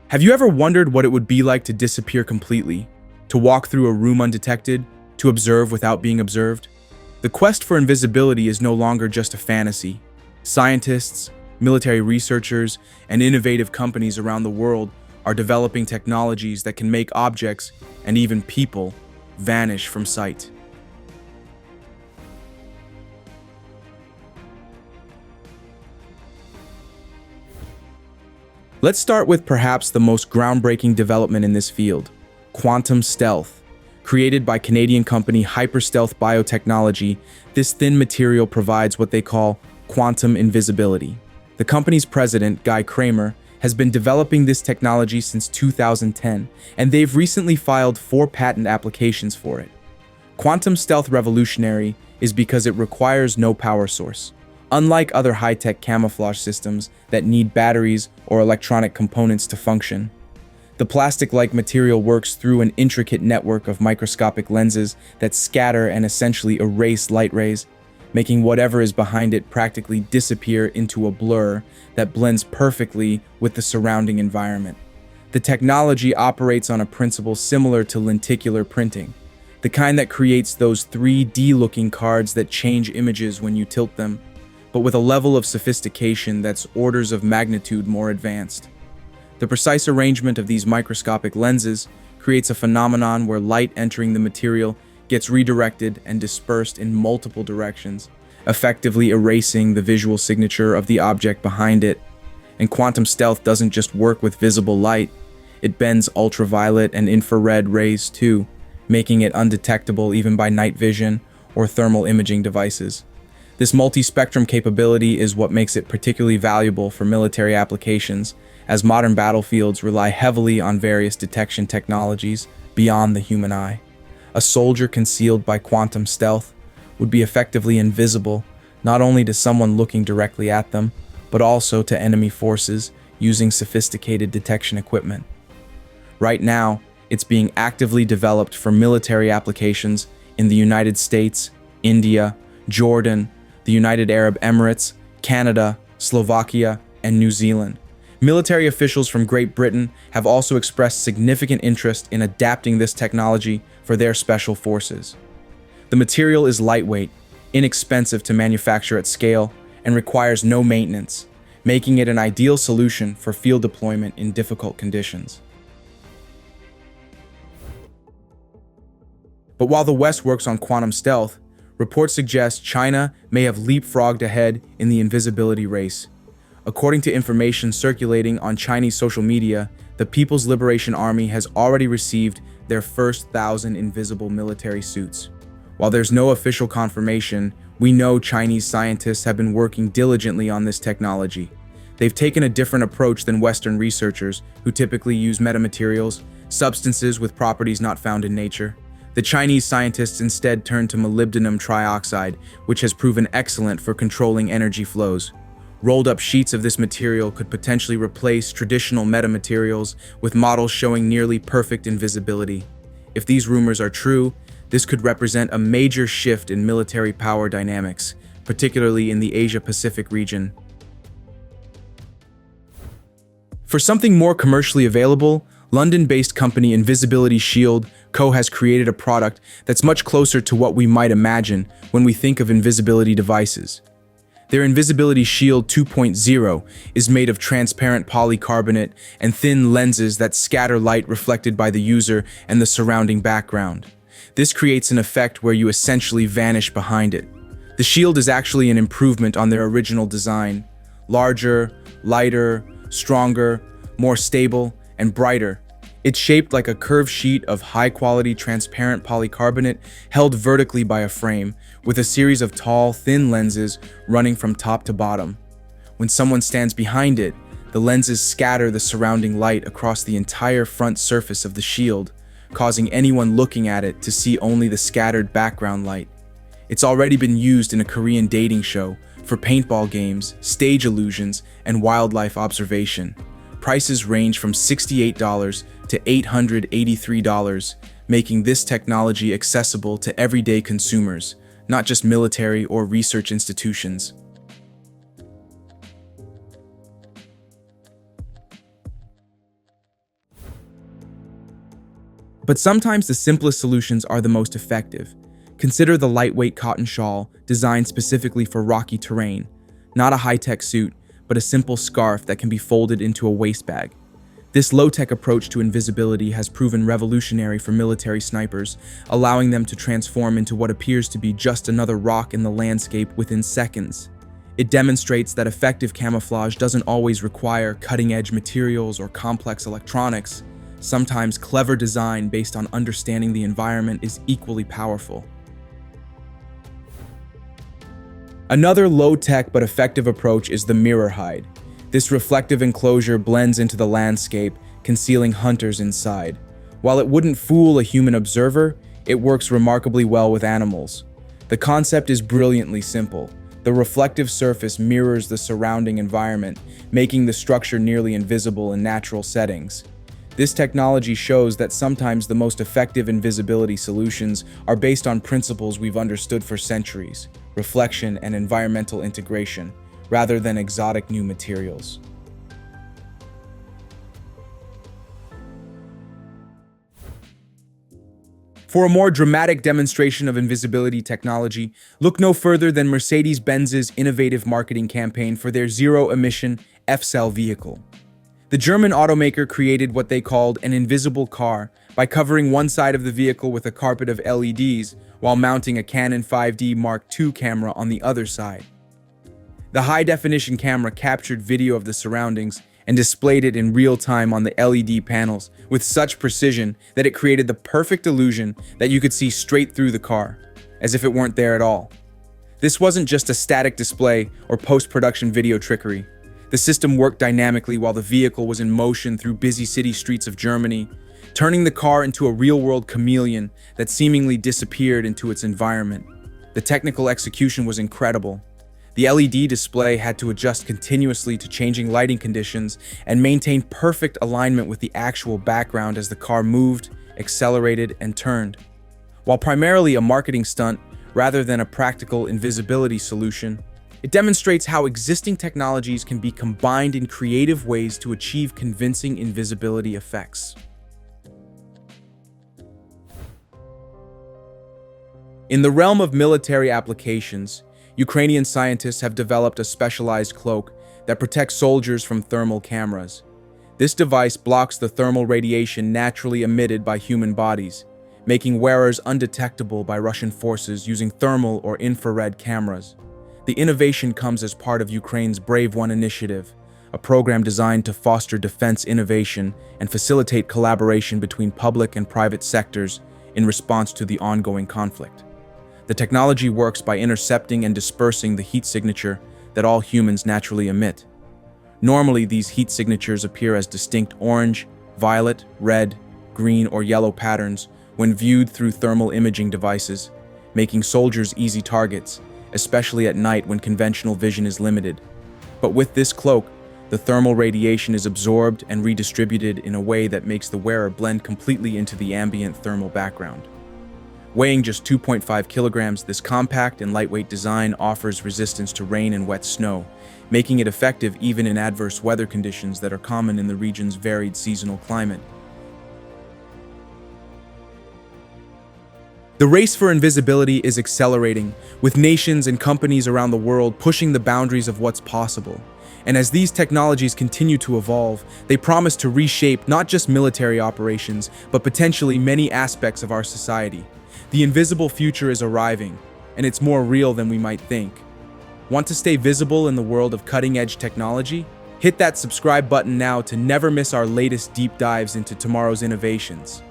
Have you ever wondered what it would be like to disappear completely? To walk through a room undetected? To observe without being observed? The quest for invisibility is no longer just a fantasy. Scientists, military researchers, and innovative companies around the world are developing technologies that can make objects, and even people, vanish from sight. Let's start with perhaps the most groundbreaking development in this field, quantum stealth. Created by Canadian company Hyperstealth Biotechnology, this thin material provides what they call quantum invisibility. The company's president, Guy Kramer, has been developing this technology since 2010, and they've recently filed 4 patent applications for it. Quantum stealth revolutionary is because it requires no power source. Unlike other high-tech camouflage systems that need batteries or electronic components to function, the plastic-like material works through an intricate network of microscopic lenses that scatter and essentially erase light rays, making whatever is behind it practically disappear into a blur that blends perfectly with the surrounding environment. The technology operates on a principle similar to lenticular printing, the kind that creates those 3D-looking cards that change images when you tilt them, but with a level of sophistication that's orders of magnitude more advanced. The precise arrangement of these microscopic lenses creates a phenomenon where light entering the material gets redirected and dispersed in multiple directions, effectively erasing the visual signature of the object behind it. And quantum stealth doesn't just work with visible light, it bends ultraviolet and infrared rays too, making it undetectable even by night vision or thermal imaging devices. This multi-spectrum capability is what makes it particularly valuable for military applications, as modern battlefields rely heavily on various detection technologies beyond the human eye. A soldier concealed by quantum stealth would be effectively invisible, not only to someone looking directly at them, but also to enemy forces using sophisticated detection equipment. Right now, it's being actively developed for military applications in the United States, India, Jordan, the United Arab Emirates, Canada, Slovakia, and New Zealand. Military officials from Great Britain have also expressed significant interest in adapting this technology for their special forces. The material is lightweight, inexpensive to manufacture at scale, and requires no maintenance, making it an ideal solution for field deployment in difficult conditions. But while the West works on quantum stealth, reports suggest China may have leapfrogged ahead in the invisibility race. According to information circulating on Chinese social media, the People's Liberation Army has already received their first 1,000 invisible military suits. While there's no official confirmation, we know Chinese scientists have been working diligently on this technology. They've taken a different approach than Western researchers, who typically use metamaterials, substances with properties not found in nature. The Chinese scientists instead turned to molybdenum trioxide, which has proven excellent for controlling energy flows. Rolled-up sheets of this material could potentially replace traditional metamaterials, with models showing nearly perfect invisibility. If these rumors are true, this could represent a major shift in military power dynamics, particularly in the Asia-Pacific region. For something more commercially available, London-based company Invisibility Shield Co. has created a product that's much closer to what we might imagine when we think of invisibility devices. Their Invisibility Shield 2.0 is made of transparent polycarbonate and thin lenses that scatter light reflected by the user and the surrounding background. This creates an effect where you essentially vanish behind it. The shield is actually an improvement on their original design. Larger, lighter, stronger, more stable, and brighter. It's shaped like a curved sheet of high-quality transparent polycarbonate held vertically by a frame, with a series of tall, thin lenses running from top to bottom. When someone stands behind it, the lenses scatter the surrounding light across the entire front surface of the shield, causing anyone looking at it to see only the scattered background light. It's already been used in a Korean dating show, for paintball games, stage illusions, and wildlife observation. Prices range from $68 to $883, making this technology accessible to everyday consumers, not just military or research institutions. But sometimes the simplest solutions are the most effective. Consider the lightweight cotton shawl designed specifically for rocky terrain. Not a high-tech suit, but a simple scarf that can be folded into a waist bag. This low-tech approach to invisibility has proven revolutionary for military snipers, allowing them to transform into what appears to be just another rock in the landscape within seconds. It demonstrates that effective camouflage doesn't always require cutting-edge materials or complex electronics. Sometimes clever design based on understanding the environment is equally powerful. Another low-tech but effective approach is the mirror hide. This reflective enclosure blends into the landscape, concealing hunters inside. While it wouldn't fool a human observer, it works remarkably well with animals. The concept is brilliantly simple. The reflective surface mirrors the surrounding environment, making the structure nearly invisible in natural settings. This technology shows that sometimes the most effective invisibility solutions are based on principles we've understood for centuries: reflection and environmental integration, rather than exotic new materials. For a more dramatic demonstration of invisibility technology, look no further than Mercedes-Benz's innovative marketing campaign for their zero-emission F-Cell vehicle. The German automaker created what they called an invisible car by covering one side of the vehicle with a carpet of LEDs while mounting a Canon 5D Mark II camera on the other side. The high-definition camera captured video of the surroundings and displayed it in real time on the LED panels with such precision that it created the perfect illusion that you could see straight through the car, as if it weren't there at all. This wasn't just a static display or post-production video trickery. The system worked dynamically while the vehicle was in motion through busy city streets of Germany, turning the car into a real-world chameleon that seemingly disappeared into its environment. The technical execution was incredible. The LED display had to adjust continuously to changing lighting conditions and maintain perfect alignment with the actual background as the car moved, accelerated, and turned. While primarily a marketing stunt rather than a practical invisibility solution, it demonstrates how existing technologies can be combined in creative ways to achieve convincing invisibility effects. In the realm of military applications, Ukrainian scientists have developed a specialized cloak that protects soldiers from thermal cameras. This device blocks the thermal radiation naturally emitted by human bodies, making wearers undetectable by Russian forces using thermal or infrared cameras. The innovation comes as part of Ukraine's Brave One initiative, a program designed to foster defense innovation and facilitate collaboration between public and private sectors in response to the ongoing conflict. The technology works by intercepting and dispersing the heat signature that all humans naturally emit. Normally, these heat signatures appear as distinct orange, violet, red, green, or yellow patterns when viewed through thermal imaging devices, making soldiers easy targets, especially at night when conventional vision is limited. But with this cloak, the thermal radiation is absorbed and redistributed in a way that makes the wearer blend completely into the ambient thermal background. Weighing just 2.5 kilograms, this compact and lightweight design offers resistance to rain and wet snow, making it effective even in adverse weather conditions that are common in the region's varied seasonal climate. The race for invisibility is accelerating, with nations and companies around the world pushing the boundaries of what's possible. And as these technologies continue to evolve, they promise to reshape not just military operations, but potentially many aspects of our society. The invisible future is arriving, and it's more real than we might think. Want to stay visible in the world of cutting-edge technology? Hit that subscribe button now to never miss our latest deep dives into tomorrow's innovations.